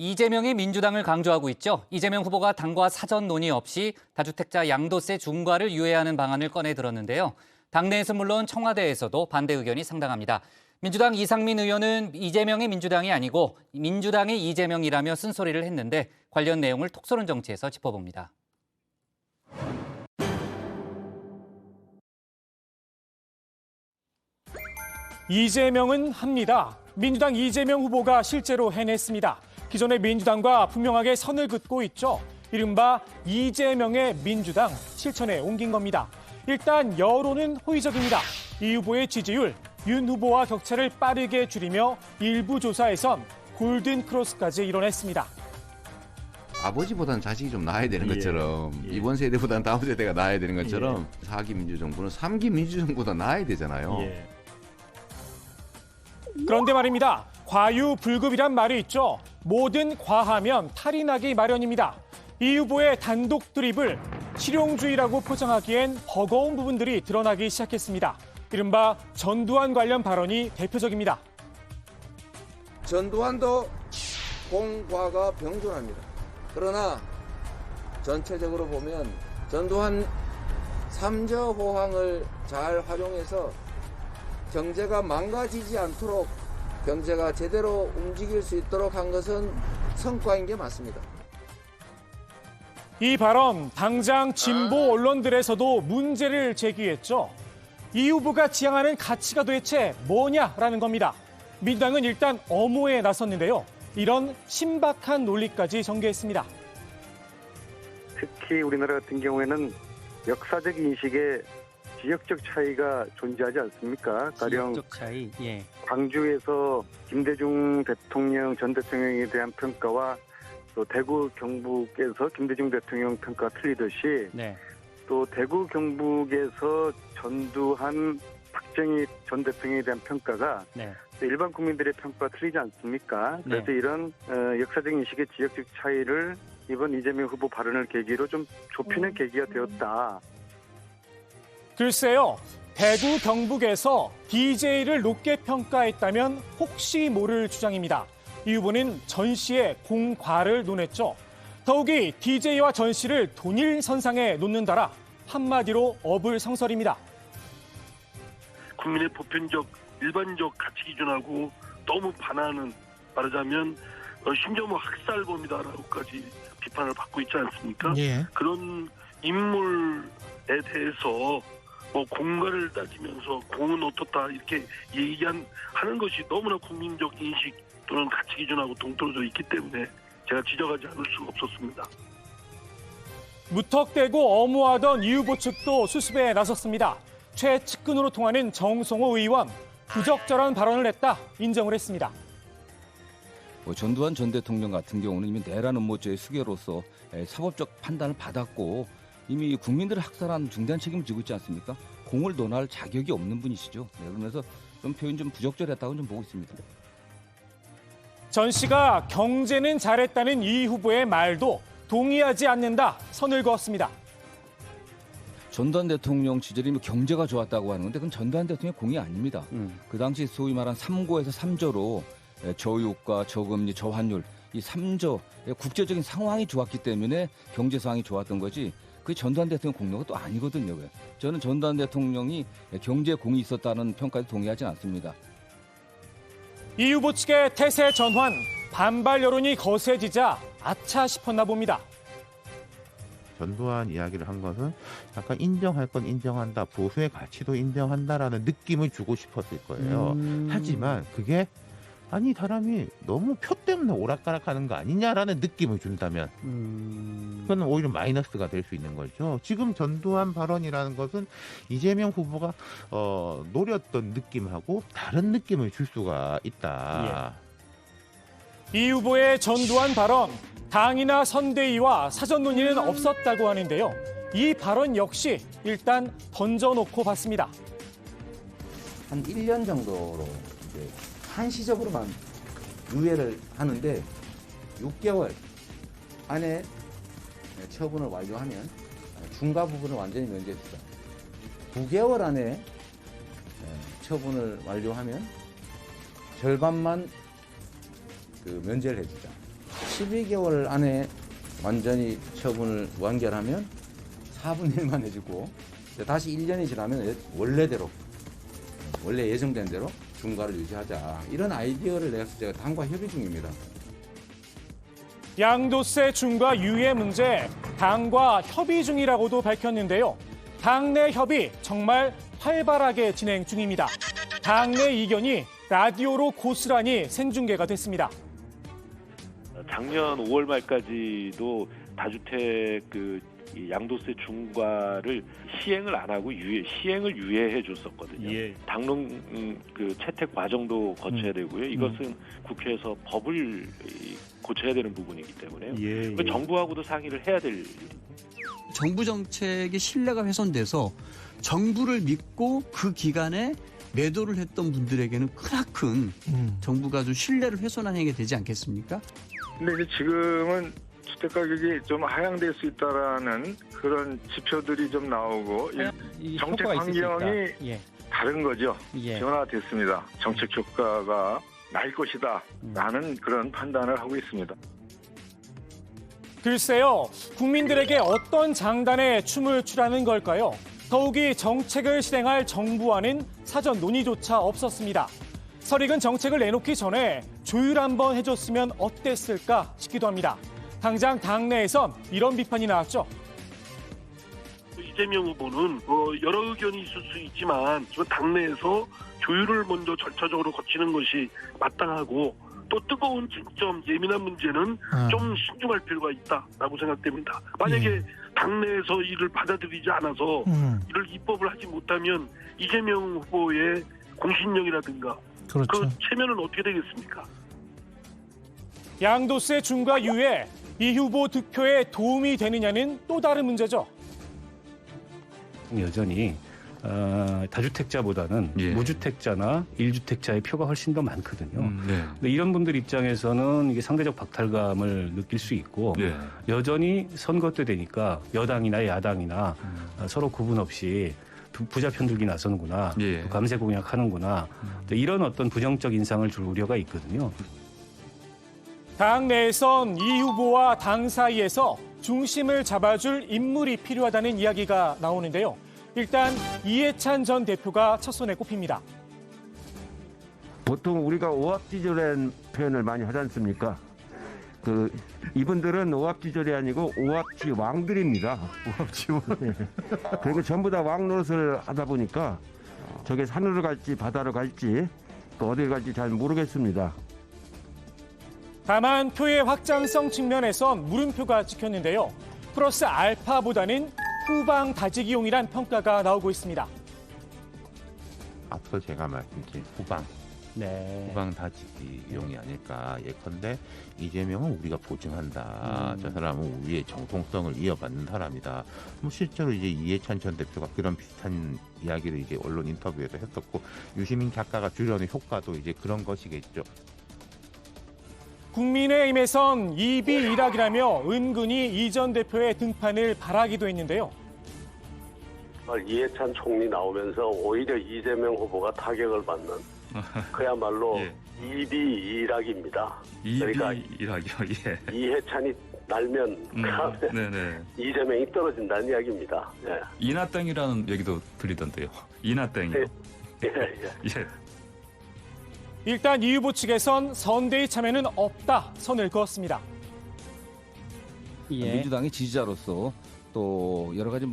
이재명이 민주당을 강조하고 있죠. 이재명 후보가 당과 사전 논의 없이 다주택자 양도세 중과를 유예하는 방안을 꺼내 들었는데요. 당내에서 물론 청와대에서도 반대 의견이 상당합니다. 민주당 이상민 의원은 이재명이 민주당이 아니고 민주당이 이재명이라며 쓴소리를 했는데 관련 내용을 톡소론 정치에서 짚어봅니다. 이재명은 합니다. 민주당 이재명 후보가 실제로 해냈습니다. 기존의 민주당과 분명하게 선을 긋고 있죠. 이른바 이재명의 민주당 실천에 옮긴 겁니다. 일단 여론은 호의적입니다. 이 후보의 지지율, 윤 후보와 격차를 빠르게 줄이며 일부 조사에선 골든 크로스까지 이뤄냈습니다. 아버지보다는 자식이 좀 나아야 되는 것처럼 이번 세대보다는 다음 세대가 나아야 되는 것처럼 4기 민주정부는 3기 민주정부보다 나아야 되잖아요. 그런데 말입니다. 과유불급이란 말이 있죠. 뭐든 과하면 탈이 나기 마련입니다. 이 후보의 단독 드립을 실용주의라고 포장하기엔 버거운 부분들이 드러나기 시작했습니다. 이른바 전두환 관련 발언이 대표적입니다. 전두환도 공과가 병존합니다. 그러나 전체적으로 보면 전두환 삼저호황을 잘 활용해서 경제가 망가지지 않도록 경제가 제대로 움직일 수 있도록 한 것은 성과인 게 맞습니다. 이 발언 당장 진보 언론들에서도 문제를 제기했죠. 이 후보가 지향하는 가치가 도대체 뭐냐라는 겁니다. 민주당은 일단 엄호에 나섰는데요. 이런 신박한 논리까지 전개했습니다. 특히 우리나라 같은 경우에는 역사적 인식에 지역적 차이가 존재하지 않습니까? 가령 지역적 차이, 광주에서 김대중 대통령 전 대통령에 대한 평가와 또 대구 경북에서 김대중 대통령 평가가 틀리듯이 또 대구 경북에서 전두환 박정희 전 대통령에 대한 평가가 일반 국민들의 평가가 틀리지 않습니까? 그래서 이런 역사적 인식의 지역적 차이를 이번 이재명 후보 발언을 계기로 좀 좁히는 계기가 되었다. 글쎄요. 대구 경북에서 DJ를 높게 평가했다면 혹시 모를 주장입니다. 이 후보는 전 씨의 공과를 논했죠. 더욱이 DJ와 전 씨를 동일선상에 놓는다라 한마디로 어불성설입니다. 국민의 보편적 일반적 가치 기준하고 너무 반하는, 말하자면 심지어 학살범이다라고까지 비판을 받고 있지 않습니까? 그런 인물에 대해서 공과를 따지면서 공은 어떻다 이렇게 하는 것이 너무나 국민적 인식 또는 가치 기준하고 동떨어져 있기 때문에 제가 지적하지 않을 수가 없었습니다. 무턱대고 엄호하던 이 후보 측도 수습에 나섰습니다. 최측근으로 통하는 정성호 의원, 부적절한 발언을 했다 인정을 했습니다. 전두환 전 대통령 같은 경우는 이미 내란 음모죄의 수괴로서 사법적 판단을 받았고 이미 국민들을 학살한 중대한 책임을 지고 있지 않습니까? 공을 논할 자격이 없는 분이시죠. 그러면서 좀 표현 좀 부적절했다고 좀 보고 있습니다. 전 씨가 경제는 잘했다는 이 후보의 말도 동의하지 않는다 선을 그었습니다. 전두환 대통령 시절에 경제가 좋았다고 하는 건데 그건 전두환 대통령의 공이 아닙니다. 그 당시 소위 말한 3고에서 3저로 저유가, 저금리, 저환율 이 3저 국제적인 상황이 좋았기 때문에 경제 상황이 좋았던 거지 그게 전두환 대통령 공로가 또 아니거든요. 저는 전두환 대통령이 경제 공이 있었다는 평가에 동의하지 않습니다. 이 후보 측의 태세 전환, 반발 여론이 거세지자 아차 싶었나 봅니다. 전두환 이야기를 한 것은 약간 인정할 건 인정한다, 보수의 가치도 인정한다라는 느낌을 주고 싶었을 거예요. 하지만 그게 아니 사람이 너무 표 때문에 오락가락하는 거 아니냐라는 느낌을 준다면 그건 오히려 마이너스가 될 수 있는 거죠. 지금 전두환 발언이라는 것은 이재명 후보가 노렸던 느낌하고 다른 느낌을 줄 수가 있다. 이 후보의 전두환 발언, 당이나 선대위와 사전 논의는 없었다고 하는데요. 이 발언 역시 일단 던져놓고 봤습니다. 한 1년 정도로 이제 한시적으로만 유예를 하는데 6개월 안에 처분을 완료하면 중과 부분을 완전히 면제해주자. 9개월 안에 처분을 완료하면 절반만 면제를 해주자. 12개월 안에 완전히 처분을 완결하면 4분의 1만 해주고 다시 1년이 지나면 원래대로 원래 예정된 대로 중과를 유지하자. 이런 아이디어를 내서 제가 당과 협의 중입니다. 양도세 중과 유예 문제 당과 협의 중이라고도 밝혔는데요. 당내 협의 정말 활발하게 진행 중입니다. 당내 이견이 라디오로 고스란히 생중계가 됐습니다. 작년 5월 말까지도 다주택 이 양도세 중과를 시행을 안 하고 시행을 유예해 줬었거든요. 예. 당론 채택 과정도 거쳐야 되고요. 이것은 국회에서 법을 고쳐야 되는 부분이기 때문에요. 예. 정부하고도 상의를 해야 될 일입니다. 정부 정책의 신뢰가 훼손돼서 정부를 믿고 그 기간에 매도를 했던 분들에게는 크나큰 정부가 좀 신뢰를 훼손한 행위가 되지 않겠습니까? 근데 이제 지금은 주택 가격이 좀 하향될 수 있다라는 그런 지표들이 좀 나오고 정책 환경이 다른 거죠. 변화됐습니다. 정책 효과가 날 것이다라는 그런 판단을 하고 있습니다. 글쎄요, 국민들에게 어떤 장단에 춤을 추라는 걸까요? 더욱이 정책을 실행할 정부와는 사전 논의조차 없었습니다. 설익은 정책을 내놓기 전에 조율 한번 해줬으면 어땠을까 싶기도 합니다. 당장 당내에선 이런 비판이 나왔죠. 이재명 후보는 여러 의견이 있을 수 있지만 당내에서 조율을 먼저 절차적으로 거치는 것이 마땅하고 또 뜨거운 쟁점, 예민한 문제는 좀 신중할 필요가 있다라고 생각됩니다. 만약에 당내에서 이를 받아들이지 않아서 이를 입법을 하지 못하면 이재명 후보의 공신력이라든가 그 체면은 어떻게 되겠습니까? 양도세 중과 유예, 이 후보 득표에 도움이 되느냐는 또 다른 문제죠. 여전히 다주택자보다는 무주택자나 1주택자의 표가 훨씬 더 많거든요. 근데 이런 분들 입장에서는 이게 상대적 박탈감을 느낄 수 있고 여전히 선거 때 되니까 여당이나 야당이나 서로 구분 없이 부자 편들기 나서는구나, 감세 공약하는구나, 이런 어떤 부정적 인상을 줄 우려가 있거든요. 당 내에선 이 후보와 당 사이에서 중심을 잡아줄 인물이 필요하다는 이야기가 나오는데요. 일단 이해찬 전 대표가 첫 손에 꼽힙니다. 보통 우리가 오합지졸한 표현을 많이 하지 않습니까? 이분들은 오합지졸이 아니고 오합지 왕들입니다. 오합지 왕. 그리고 전부 다 왕 노릇을 하다 보니까 저게 산으로 갈지 바다로 갈지 또 어디 갈지 잘 모르겠습니다. 다만 표의 확장성 측면에선 물음표가 찍혔는데요. 플러스 알파보다는 후방 다지기용이란 평가가 나오고 있습니다. 앞서 제가 말씀드린 후방 다지기용이 아닐까. 예컨대 이재명은 우리가 보증한다. 저 사람은 우리의 정통성을 이어받는 사람이다. 실제로 이제 이해찬 전 대표가 그런 비슷한 이야기를 이제 언론 인터뷰에서 했었고, 유시민 작가가 주려는 효과도 이제 그런 것이겠죠. 국민의힘에선 입이 일학이라며 은근히 이 전 대표의 등판을 바라기도 했는데요. 이해찬 총리 나오면서 오히려 이재명 후보가 타격을 받는 그야말로 입이 일학입니다. 그러니까 일학이요. 이해찬이 날면 이재명이 떨어진다는 이야기입니다. 이나땡이라는 얘기도 들리던데요. 이나땡이요. 일단 이 후보 측에선 선대위 참여는 없다 선을 그었습니다. 민주당의 지지자로서 또 여러 가지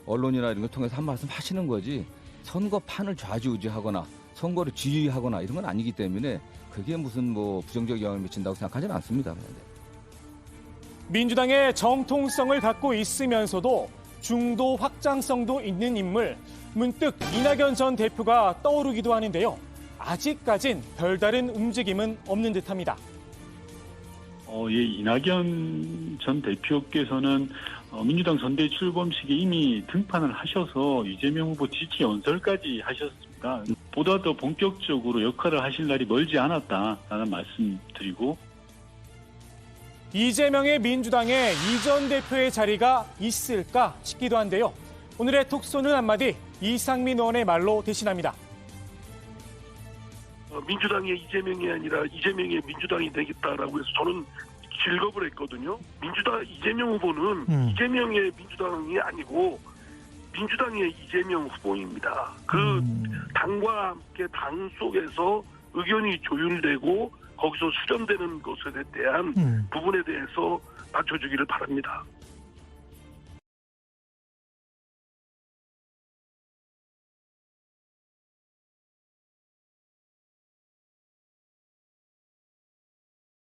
언론이나 이런 걸 통해서 한 말씀 하시는 거지 선거판을 좌지우지하거나 선거를 지휘하거나 이런 건 아니기 때문에 그게 무슨 부정적 영향을 미친다고 생각하지는 않습니다. 민주당의 정통성을 갖고 있으면서도 중도 확장성도 있는 인물, 문득 이낙연 전 대표가 떠오르기도 하는데요. 아직까진 별다른 움직임은 없는 듯합니다. 이낙연 전 대표께서는 민주당 선대위 출범식에 이미 등판을 하셔서 이재명 후보 지지 연설까지 하셨습니다. 보다 더 본격적으로 역할을 하실 날이 멀지 않았다라는 말씀 드리고, 이재명의 민주당에 이 전 대표의 자리가 있을까 싶기도 한데요. 오늘의 톡소는 한마디 이상민 의원의 말로 대신합니다. 민주당의 이재명이 아니라 이재명의 민주당이 되겠다라고 해서 저는 질겁을 했거든요. 민주당 이재명 후보는 이재명의 민주당이 아니고 민주당의 이재명 후보입니다. 그 당과 함께 당 속에서 의견이 조율되고 거기서 수렴되는 것에 대한 부분에 대해서 맞춰주기를 바랍니다.